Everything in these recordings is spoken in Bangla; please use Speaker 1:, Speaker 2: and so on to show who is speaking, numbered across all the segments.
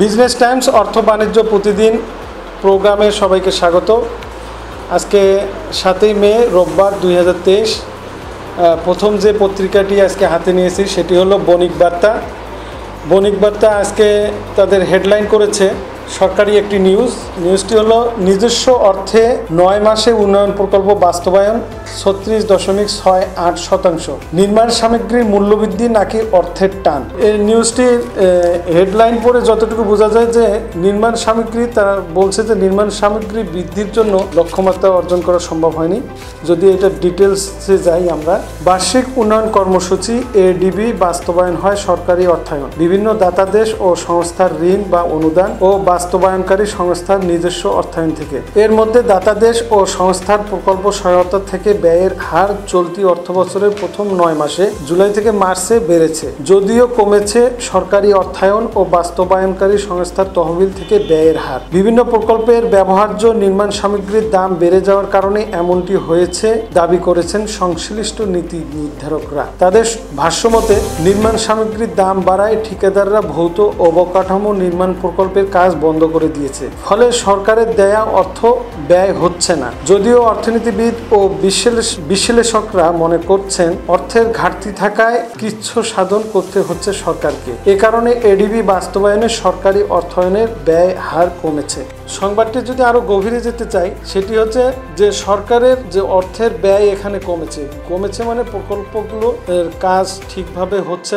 Speaker 1: বিজনেস টাইমস অর্থ বাণিজ্য প্রতিদিন প্রোগ্রামে সবাইকে স্বাগত। আজকে 7ই মে রোববার 2023। প্রথম যে পত্রিকাটি আজকে হাতে নিয়েছি সেটি হলো বণিক বার্তা। বণিক বার্তা আজকে তাদের হেডলাইন করেছে সরকারি একটি নিউজটি হলো নিজস্ব অর্থে 9 মাসে উন্নয়ন প্রকল্প বাস্তবায়ন 36.68%। নির্মাণ সামগ্রীর মূল্যবৃদ্ধি নাকি অর্থের টান। এই নিউজটির হেডলাইন পড়ে যতটুকু বোঝা যায় যে নির্মাণ সামগ্রী, তারা বলছে যে নির্মাণ সামগ্রী বৃদ্ধির জন্য লক্ষ্যমাত্রা অর্জন করা সম্ভব হয়নি। যদি এটা ডিটেলসে যাই আমরা, বার্ষিক উন্নয়ন কর্মসূচি এডিবি বাস্তবায়ন হয় সরকারি অর্থায়ন, বিভিন্ন দাতাদেশ ও সংস্থার ঋণ বা অনুদান ও বাস্তবায়নকারী সংস্থার নিজস্ব অর্থায়ন থেকে। এর মধ্যে দাতাদেশ ও সংস্থার প্রকল্প সহায়তা থেকে ব্যয়ের হার চলতি অর্থবছরের প্রথম 9 মাসে জুলাই থেকে মার্চে বেড়েছে, যদিও কমেছে সরকারি অর্থায়ন ও বাস্তবায়নকারী সংস্থার তহবিল থেকে ব্যয়ের হার। বিভিন্ন প্রকল্পের ব্যবহার্য নির্মাণ সামগ্রীর দাম বেড়ে যাওয়ার কারণে এমনটি হয়েছে দাবি করেছেন সংশ্লিষ্ট নীতি নির্ধারকরা। তাদের ভাষ্যমতে নির্মাণ সামগ্রীর দাম বাড়ায় ঠিকাদাররা ভৌত অবকাঠামো নির্মাণ প্রকল্পের কাজ বন্ধ করে দিয়েছে, ফলে সরকারের দেয়া অর্থ ব্যয় হচ্ছে না। যদিও অর্থনীতিবিদ ও বিশ্লেষকরা মনে করছেন অর্থের ঘাটতি থাকায় কিছু সাধন করতে হচ্ছে সরকারকে। এ কারণে এডিবি বাস্তবায়নে সরকারি অর্থায়নের ব্যয় হার কমেছে। সংবাদটি যদি আরো গভীরে যেতে চাই, সেটি হচ্ছে যে সরকারের যে অর্থের ব্যয় এখানে কমেছে মানে প্রকল্পগুলো কাজ ঠিকভাবে হচ্ছে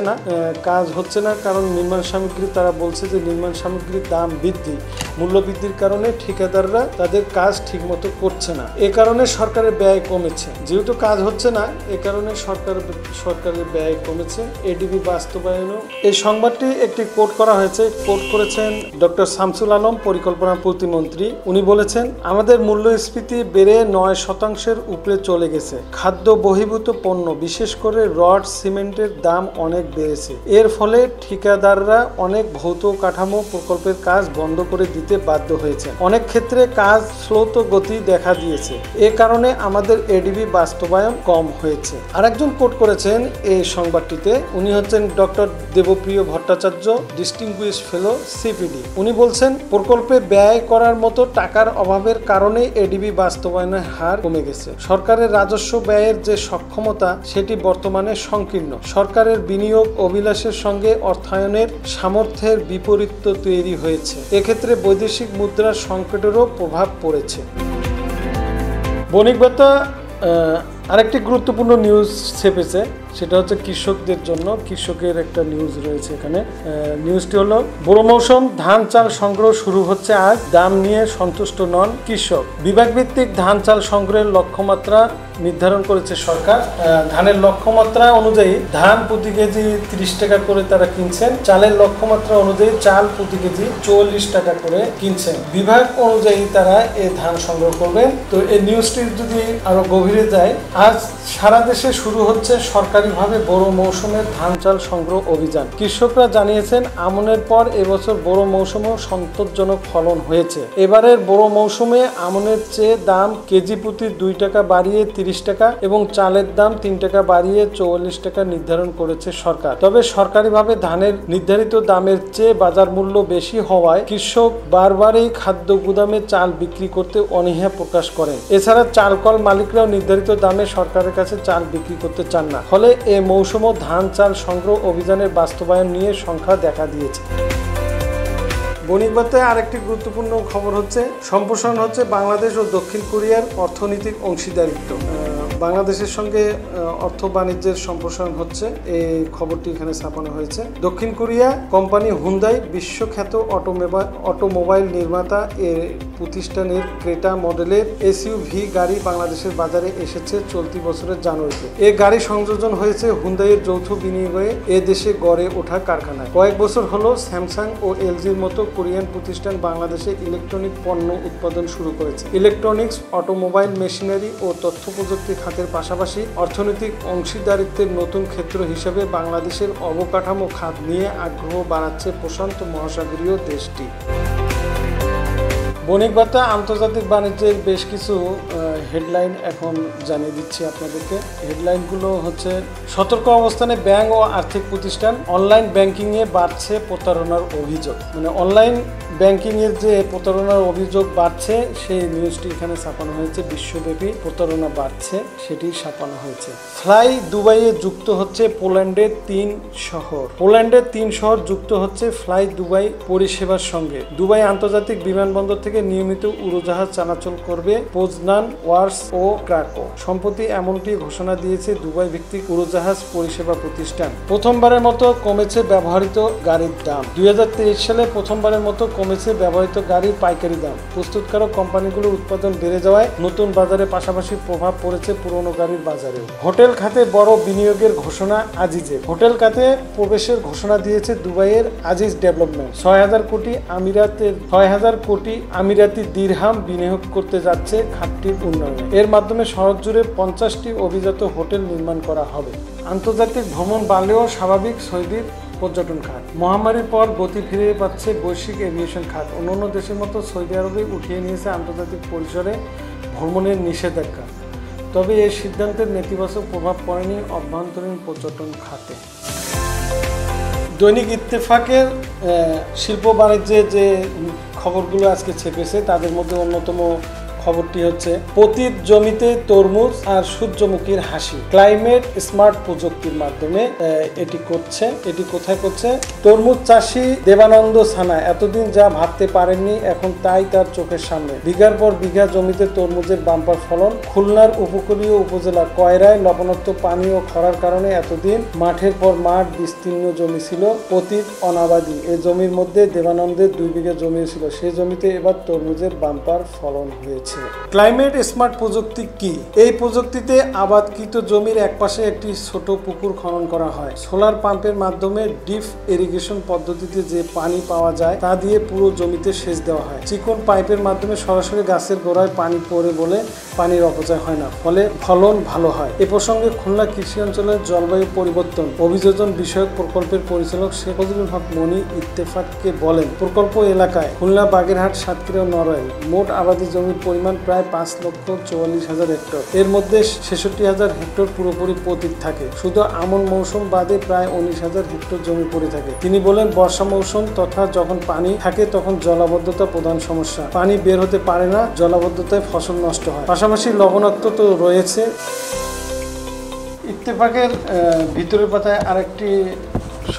Speaker 1: না, কারণ নির্মাণ সামগ্রী, তারা বলছে যে নির্মাণ সামগ্রীর দাম মূল্য বৃদ্ধির কারণে ঠিকাদাররা তাদের কাজ ঠিকমতো করছে না। এ কারণে সরকারের ব্যয় কমেছে। যেহেতু কাজ হচ্ছে না, এ কারণে সরকারের ব্যয় কমেছে। এডিবি বাস্তবায়নও। এই সংবাদটি একটি কোট করা হয়েছে, কোট করেছেন ডক্টর শামসুল আলম, পরিকল্পনা প্রতিমন্ত্রী। উনি বলেছেন, আমাদের মূল্যস্ফীতি বেড়ে 9% উপরে চলে গেছে। খাদ্য বহির্ভূত পণ্য, বিশেষ করে রড সিমেন্টের দাম অনেক বেড়েছে। এর ফলে ঠিকাদাররা অনেক ভৌত কাঠামো প্রকল্পের কাজ বন্ধ করে দিতে বাধ্য হয়েছে। অনেক ক্ষেত্রে কাজ স্লোত গতি দেখা দিয়েছে। এ কারণে আমাদের এডিবি বাস্তবায়ন কম হয়েছে। আরেকজন কোট করেছেন এই সংবাদটিতে, উনি হচ্ছেন ডক্টর দেবপ্রিয় ভট্টাচার্য, ডিস্টিংগুইশ ফেলো, সিপিডি। উনি বলছেন, প্রকল্পে ব্যয় করার মতো টাকার অভাবের কারণে এডিবি বাস্তবায়নের হার কমে গেছে। সরকারের রাজস্ব ব্যয়ের যে সক্ষমতা সেটি বর্তমানে সংকীর্ণ। সরকারের বিনিয়োগ অভিলাষের সঙ্গে অর্থায়নের সামর্থ্যের বিপরীত তৈরি হয়েছে। এক্ষেত্রে বৈদেশিক মুদ্রার সংকটেরও প্রভাব পড়েছে। বণিক বার্তা আরেকটি গুরুত্বপূর্ণ নিউজ ছেপেছে, সেটা হচ্ছে কৃষকদের জন্য। কৃষকের একটা নিউজ রয়েছে এখানে। নিউজটি হলো, বোরো মৌসুম ধান চাল সংগ্রহ শুরু হচ্ছে আজ, দাম নিয়ে সন্তুষ্ট নন কৃষক। বিভাগভিত্তিক ধান চাল সংগ্রহের লক্ষ্যমাত্রা নির্ধারণ করেছে সরকার। ধানের লক্ষ্যমাত্রা অনুযায়ী ধান প্রতি কেজি 30 টাকা করে তারা কিনছেন। চালের লক্ষ্যমাত্রা অনুযায়ী চাল প্রতি কেজি 44 টাকা করে কিনছেন। বিভাগ অনুযায়ী তারা এই ধান সংগ্রহ করবেন। তো এই নিউজটি যদি আরো গভীরে যায়, আজ সারা দেশে শুরু হচ্ছে সরকারিভাবে বোরো মৌসুমের ধান চাল সংগ্রহ অভিযান। কৃষকরা জানিয়েছেন, আমনের পর এবছর বোরো মৌসুমেও সন্তোষজনক ফলন হয়েছে। এবারের বোরো মৌসুমে আমনের চেয়ে দাম কেজি প্রতি 2 টাকা বাড়িয়ে 30 টাকা এবং চালের দাম 3 টাকা বাড়িয়ে 44 টাকা নির্ধারণ করেছে সরকার। তবে সরকারিভাবে ধানের নির্ধারিত দামের চেয়ে বাজার মূল্য বেশি হওয়ায় কৃষক বারবারই খাদ্য গুদামে চাল বিক্রি করতে অনীহা প্রকাশ করেন। এছাড়া চালকল মালিকরাও নির্ধারিত দামে সরকারের কাছে চাল বিক্রি করতে চান না। ফলে এ মৌসুমও ধান চাল সংগ্রহ অভিযানের বাস্তবায়ন নিয়ে সংখ্যা দেখা দিয়েছে। বণিক বার্তায় আরেকটি গুরুত্বপূর্ণ খবর হচ্ছে, সম্প্রসারণ হচ্ছে বাংলাদেশ ও দক্ষিণ কোরিয়ার অর্থনৈতিক অংশীদারিত্ব। বাংলাদেশের সঙ্গে অর্থ বাণিজ্যের সম্প্রসারণ হচ্ছে, এই খবরটি এখানে ছাপানো হয়েছে। দক্ষিণ কোরিয়া কোম্পানি হুন্দাই, বিশ্বখ্যাত অটোমোবাইল নির্মাতা, এর প্রতিষ্ঠানের ক্রেটা মডেলের এসইউভি গাড়ি বাংলাদেশের বাজারে এসেছে চলতি বছরের জানুয়ারিতে। এই গাড়ি সংযোজন হয়েছে হুন্দাইয়ের যৌথ বিনিয়োগে এ দেশে গড়ে ওঠা কারখানায়। কয়েক বছর হলো স্যামসাং ও এলজির মতো কোরিয়ান প্রতিষ্ঠান বাংলাদেশে ইলেকট্রনিক পণ্য উৎপাদন শুরু করেছে। ইলেকট্রনিক্স, অটোমোবাইল, মেশিনারি ও তথ্য প্রযুক্তি খাতের পাশাপাশি অর্থনৈতিক অংশীদারিত্বের নতুন ক্ষেত্র হিসেবে বাংলাদেশের অবকাঠামো খাত নিয়ে আগ্রহ বাড়াচ্ছে প্রশান্ত মহাসাগরীয় দেশটি। বণিক বার্তা আন্তর্জাতিক বাণিজ্যের বেশ কিছু হেডলাইন এখন জানিয়ে দিচ্ছি আপনাদেরকে। হেডলাইনগুলো হচ্ছে, সতর্ক অবস্থানে ব্যাংক ও আর্থিক প্রতিষ্ঠান, অনলাইন ব্যাংকিংয়ে বাড়ছে প্রতারণার অভিযোগ। মানে অনলাইন ব্যাংকিংয়ের যে প্রতারণার অভিযোগ বাড়ছে সেই নিউজটি এখানে ছাপানো হয়েছে। বিশ্বব্যাপী প্রতারণা বাড়ছে সেটি ছাপানো হয়েছে। ফ্লাই দুবাইয়ে যুক্ত হচ্ছে পোল্যান্ডের 3 শহর। পোল্যান্ডের 3 শহর যুক্ত হচ্ছে ফ্লাই দুবাই পরিষেবার সঙ্গে। দুবাই আন্তর্জাতিক বিমানবন্দর থেকে নিয়মিত উড়োজাহাজ চলাচল করবে পোজনান, ওয়ার্স ও ক্রাকো। সম্প্রতি এমনটি ঘোষণা দিয়েছে দুবাই ভিত্তিক উড়োজাহাজ পরিষেবা প্রতিষ্ঠান। প্রথমবারের মতো কমেছে ব্যবহৃত গাড়ির দাম। 2023 সালে প্রথমবারের মতো কমেছে ব্যবহৃত গাড়ির পাইকারি দাম। প্রস্তুতকারক কোম্পানিগুলোর উৎপাদন বেড়ে যাওয়ায় নতুন বাজারে পাশাপাশি প্রভাব পড়েছে পুরনো গাড়ির বাজারেও। হোটেল খাতে বড় বিনিয়োগের ঘোষণা আজিজের। হোটেল খাতে প্রবেশের ঘোষণা দিয়েছে দুবাইয়ের আজিজ ডেভেলপমেন্ট। 6,000 কোটি আমিরাতি দিরহাম বিনিয়োগ করতে যাচ্ছে খাতটির উন্নয়নে। এর মাধ্যমে শহর জুড়ে 50টি অভিজাত হোটেল নির্মাণ করা হবে। আন্তর্জাতিক ভ্রমণ বাড়লেও স্বাভাবিক সৌদির পর্যটন খাত। মহামারীর পর গতি ফিরে পাচ্ছে বৈশ্বিক এভিয়েশন খাত। অন্যান্য দেশের মতো সৌদি আরবে উঠিয়ে নিয়েছে আন্তর্জাতিক পরিসরে ভ্রমণের নিষেধাজ্ঞা। তবে এই সিদ্ধান্তের নেতিবাচক প্রভাব পড়েনি অভ্যন্তরীণ পর্যটন খাতে। দৈনিক ইত্তেফাকের শিল্প বাণিজ্যে যে খবরগুলো আজকে ছেপেছে তাদের মধ্যে অন্যতম খবরটি হচ্ছে, পতিত জমিতে তরমুজ আর সূর্যমুখীর হাসি। ক্লাইমেট স্মার্ট প্রযুক্তির মাধ্যমে এটি কোথায় করছে? তরমুজ চাষি দেবানন্দ সানা এতদিন যা ভাবতে পারেননি এখন তাই তার চোখের সামনে। বিঘার পর বিঘা জমিতে তরমুজের বাম্পার ফলন। খুলনার উপকূলীয় উপজেলা কয়রায় লবণাক্ত পানি ও খরার কারণে এতদিন মাঠের পর মাঠ বিস্তীর্ণ জমি ছিল পতিত অনাবাদী। এই জমির মধ্যে দেবানন্দের 2 বিঘা জমি ছিল। সেই জমিতে এবার তরমুজের বাম্পার ফলন হয়েছে। ক্লাইমেট স্মার্ট প্রযুক্তি কি? এই প্রযুক্তিতে আবাদকৃত জমির একপাশে একটি ছোট পুকুর খনন করা হয়। সোলার পাম্পের মাধ্যমে ডিপ ইরিগেশন পদ্ধতিতে যে পানি পাওয়া যায় তা দিয়ে পুরো জমিতে সেচ দেওয়া হয়। চিকন পাইপের মাধ্যমে সরাসরি গাছের গোড়ায় পানি পড়ে বলে পানির অপচয় হয় না, ফলে ফলন ভালো হয়। এ প্রসঙ্গে খুলনা কৃষি অঞ্চলের জলবায়ু পরিবর্তন অভিযোজন বিষয়ক প্রকল্পের পরিচালক শেখ ফজলুল হক মনি ইত্তেফাককে বলেন, প্রকল্প এলাকায় খুলনা, বাগেরহাট, সাতক্ষীরা ও নড়াইল মোট আবাদি জমির পরিমাণ প্রায় 5,44,000 হেক্টর। এর মধ্যে 66,000 হেক্টর পুরোপুরি পতিত থাকে। শুধু আমন মৌসুম বাদে প্রায় 19,000 হেক্টর জমি পড়ে থাকে। তিনি বলেন, বর্ষা মৌসুম তথা যখন পানি থাকে তখন জলাবদ্ধতা প্রধান সমস্যা। পানি বের হতে পারে না, জলাবদ্ধতায় ফসল নষ্ট হয়। পাশাপাশি লবণাক্ত তো রয়েছে। ইত্তেফাকের ভিতরের পাতায় আরেকটি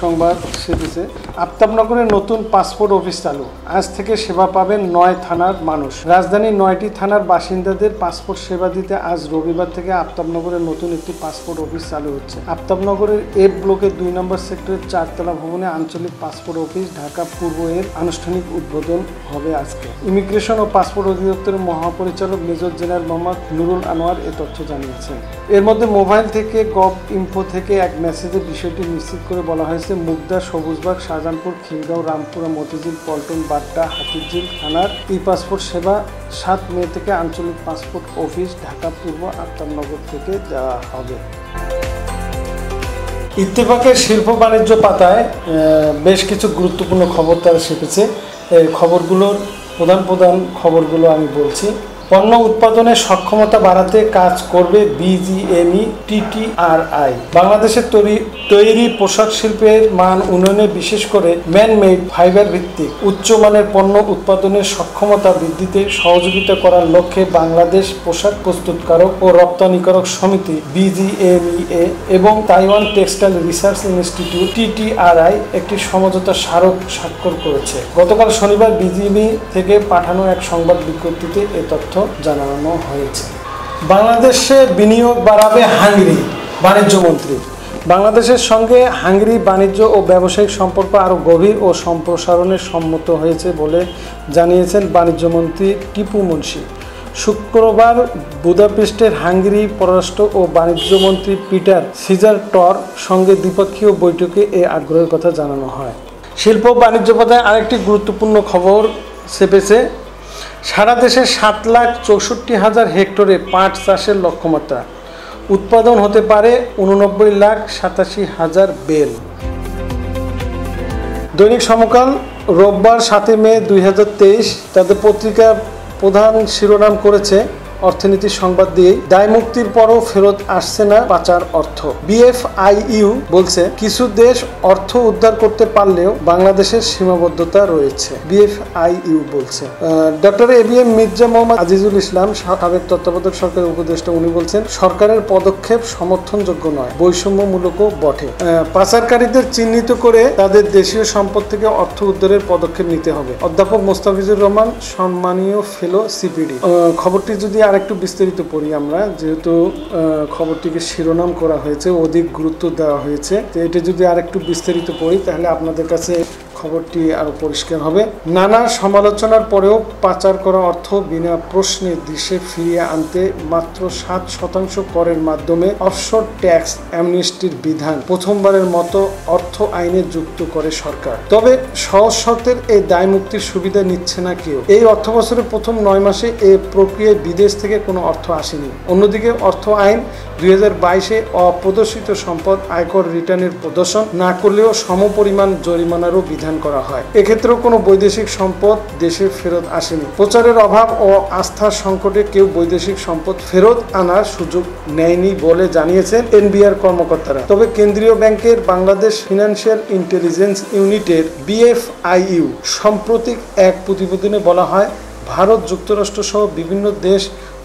Speaker 1: সংবাদ সেটিছে, আফতাবনগরে নতুন পাসপোর্ট অফিস চালু। আজ থেকে সেবা পাবেন 9 থানার মানুষ। রাজধানীর 9টি থানার বাসিন্দাদের পাসপোর্ট সেবা দিতে আজ রবিবার থেকে আফতাবনগরে নতুন একটি পাসপোর্ট অফিস চালু হচ্ছে। আফতাবনগরের এফ ব্লকের 2 নম্বর সেক্টরের 4 তলা ভবনে আঞ্চলিক পাসপোর্ট অফিস ঢাকা পূর্ব এর আনুষ্ঠানিক উদ্বোধন হবে আজকে। ইমিগ্রেশন ও পাসপোর্ট অধিদপ্তরের মহাপরিচালক মেজর জেনারেল মোহাম্মদ নুরুল আনোয়ার এ তথ্য জানিয়েছেন। এর মধ্যে মোবাইল থেকে গভ ইনফো থেকে এক মেসেজে বিষয়টি নিশ্চিত করে বলা হয়েছে, মুগদা, সবুজবাগ, শাহজাহানপুর, খিলগাঁও, রামপুরা, মতিঝিল, পল্টন, বাড্ডা, হাতিরঝিল থানার ই পাসপোর্ট সেবা 7 মে থেকে আঞ্চলিক পাসপোর্ট অফিস ঢাকা পূর্ব আফতাবনগর থেকে দেওয়া হবে। ইত্তেফাকের শিল্প বাণিজ্য পাতায় বেশ কিছু গুরুত্বপূর্ণ খবর তারা শিখেছে। এই খবরগুলোর প্রধান খবরগুলো আমি বলছি। পণ্য উৎপাদনের সক্ষমতা বাড়াতে কাজ করবে বিজিএমই টিটিআরআই। বাংলাদেশের তৈরি পোশাক শিল্পের মান উন্নয়নে বিশেষ করে ম্যানমেড ফাইবার ভিত্তিক উচ্চমানের পণ্য উৎপাদনের সক্ষমতা বৃদ্ধিতে সহযোগিতা করার লক্ষ্যে বাংলাদেশ পোশাক প্রস্তুতকারক ও রপ্তানিকারক সমিতি বিজিএমইএ এবং তাইওয়ান টেক্সটাইল রিসার্চ ইনস্টিটিউট টিটিআরআই একটি সমঝোতা স্মারক স্বাক্ষর করেছে। গতকাল শনিবার বিজিএমই থেকে পাঠানো এক সংবাদ বিজ্ঞপ্তিতে এ তথ্য জানানো হয়েছে। বাংলাদেশে বিনিয়োগ বাড়াবে হাঙ্গেরি, বাণিজ্যমন্ত্রী। বাংলাদেশের সঙ্গে হাঙ্গেরি বাণিজ্য ও ব্যবসায়িক সম্পর্ক আরও গভীর ও সম্প্রসারণে সম্মত হয়েছে বলে জানিয়েছেন বাণিজ্যমন্ত্রী টিপু মুনশি। শুক্রবার বুদাপেস্টের হাঙ্গেরি পররাষ্ট্র ও বাণিজ্যমন্ত্রী পিটার সিজারটর সঙ্গে দ্বিপক্ষীয় বৈঠকে এ আগ্রহের কথা জানানো হয়। শিল্প বাণিজ্য পাতায় আরেকটি গুরুত্বপূর্ণ খবর ছেপেছে। সারা দেশে 7,64,000 হেক্টরে পাট চাষের লক্ষ্যমাত্রা। উৎপাদন হতে পারে 89,87,000 বেল। দৈনিক সমকাল রোববার 7 মে 2023 তাদের পত্রিকার প্রধান শিরোনাম করেছে, অর্থনীতির সংবাদ দিয়েই দায় মুক্তির পরও ফেরত আসছে না পাচার অর্থ। BFIU বলছে কিছু দেশ অর্থ উদ্ধার করতে পারলেও বাংলাদেশের সীমাবদ্ধতা রয়েছে। BFIU বলছে। ডক্টর ABM মির্জা মোহাম্মদ আজিজুল ইসলাম, সাবেক তত্ত্বাবধায়ক সরকারের উপদেষ্টা, উনি বলছেন সরকারের পদক্ষেপ সমর্থনযোগ্য নয়, বৈষম্যমূলকও বটে। পাচারকারীদের চিহ্নিত করে তাদের দেশীয় সম্পদ থেকে অর্থ উদ্ধারের পদক্ষেপ নিতে হবে। অধ্যাপক মোস্তাফিজুর রহমান, সম্মানীয় ফেলো CPD। খবরটি যদি আরেকটু বিস্তারিত পড়ি আমরা, যেহেতু খবরটিকে শিরোনাম করা হয়েছে, অধিক গুরুত্ব দেওয়া হয়েছে, তো এটা যদি আরেকটু বিস্তারিত পড়ি তাহলে আপনাদের কাছে খবরটি আরো পরিষ্কার হবে। নানা সমালোচনার পরেও পাচার করা অর্থ বিনা প্রশ্নে দেশে ফিরিয়ে আনতে মাত্র 7% করের মাধ্যমে অফশোর ট্যাক্স অ্যামনেস্টির বিধান প্রথমবারের মতো অর্থ আইনে যুক্ত করে সরকার। তবে সহজ শর্তের এই দায় মুক্তির সুবিধা নিচ্ছে না কেউ। এই অর্থ বছরের প্রথম 9 মাসে এই প্রক্রিয়ায় বিদেশ থেকে কোনো অর্থ আসেনি। অন্যদিকে অর্থ আইন 2022-এ অপ্রদর্শিত সম্পদ আয়কর রিটার্নের প্রদর্শন না করলেও সমপরিমাণ জরিমানারও বিধান করা হয়। এক্ষেত্রেও কোনো বৈদেশিক সম্পদ দেশে ফেরত আসেনি। প্রচারের অভাব ও আস্থার সংকটে কেউ বৈদেশিক সম্পদ ফেরত আনার সুযোগ নেয়নি বলে জানিয়েছেন NBR কর্মকর্তারা। তবে কেন্দ্রীয় ব্যাংকের বাংলাদেশ ফিনান্সিয়াল ইন্টেলিজেন্স ইউনিটের BFIU সাম্প্রতিক এক প্রতিবেদনে বলা হয়, ভারত, যুক্তরাষ্ট্র সহ বিভিন্ন দেশ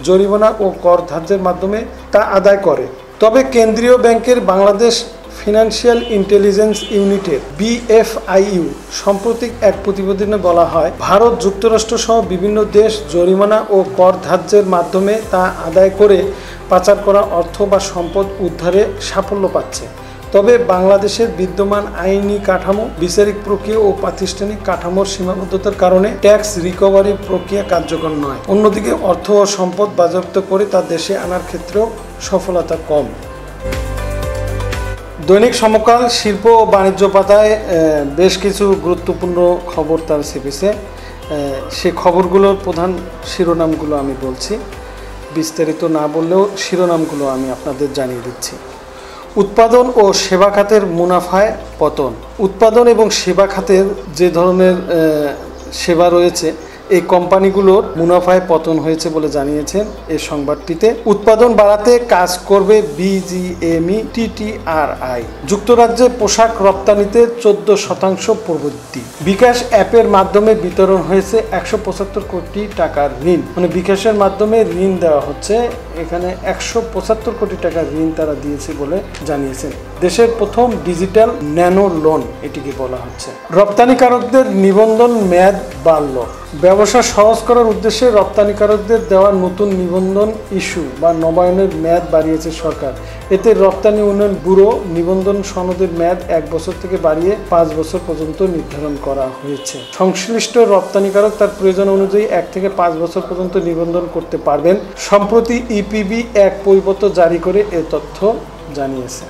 Speaker 1: জরিমানা ও কর ধার্যের মাধ্যমে তা আদায় করে। তবে কেন্দ্রীয় ব্যাংকের বাংলাদেশ ফিনান্সিয়াল ইন্টেলিজেন্স ইউনিটের BFIU সাম্প্রতিক এক প্রতিবেদনে বলা হয়, ভারত, যুক্তরাষ্ট্র সহ বিভিন্ন দেশ জরিমানা ও কর ধার্যের মাধ্যমে তা আদায় করে পাচার করা অর্থ বা সম্পদ উদ্ধারে সাফল্য পাচ্ছে। তবে বাংলাদেশের বিদ্যমান আইনি কাঠামো, বিচারিক প্রক্রিয়া ও প্রাতিষ্ঠানিক কাঠামোর সীমাবদ্ধতার কারণে ট্যাক্স রিকভারি প্রক্রিয়া কার্যকর নয়। অন্যদিকে অর্থ ও সম্পদ বাজেয়াপ্ত করে তা দেশে আনার ক্ষেত্রেও সফলতা কম। দৈনিক সমকাল শিল্প ও বাণিজ্য পাতায় বেশ কিছু গুরুত্বপূর্ণ খবর তার ছেপেছে। সে খবরগুলোর প্রধান শিরোনামগুলো আমি বলছি, বিস্তারিত না বললেও শিরোনামগুলো আমি আপনাদের জানিয়ে দিচ্ছি। উৎপাদন ও সেবা খাতের মুনাফায় পতন। উৎপাদন এবং সেবা খাতের যে ধরনের সেবা রয়েছে, এই কোম্পানিগুলোর মুনাফায় পতন হয়েছে বলে জানিয়েছেন এই সংবাদটিতে। উৎপাদন বাড়াতে কাজ করবে BGME TTRI। যুক্তরাজ্যে পোশাক রপ্তানিতে 14% প্রবৃদ্ধি। বিকাশ অ্যাপের মাধ্যমে বিতরণ হয়েছে 175 কোটি টাকার ঋণ। মানে বিকাশের মাধ্যমে ঋণ দেওয়া হচ্ছে। এখানে 175 কোটি টাকার ঋণ তারা দিয়েছে বলে জানিয়েছেন। দেশের প্রথম ডিজিটাল ন্যানো লোন এটিকে বলা হচ্ছে। রপ্তানিকারকদের নিবন্ধন মেয়াদ বাড়ল। ব্যবসা সহজ করার উদ্দেশ্যে রপ্তানিকারকদের দেওয়া নতুন নিবন্ধন ইস্যু বা নবায়নের মেয়াদ বাড়িয়েছে সরকার। এতে রপ্তানি উন্নয়ন ব্যুরো নিবন্ধন সনদের মেয়াদ 1 বছর থেকে বাড়িয়ে 5 বছর পর্যন্ত নির্ধারণ করা হয়েছে। সংশ্লিষ্ট রপ্তানিকারক তার প্রয়োজন অনুযায়ী 1 থেকে 5 বছর পর্যন্ত নিবন্ধন করতে পারবেন। সম্প্রতি EPB এক পরিপত্র জারি করে এ তথ্য জানিয়েছে।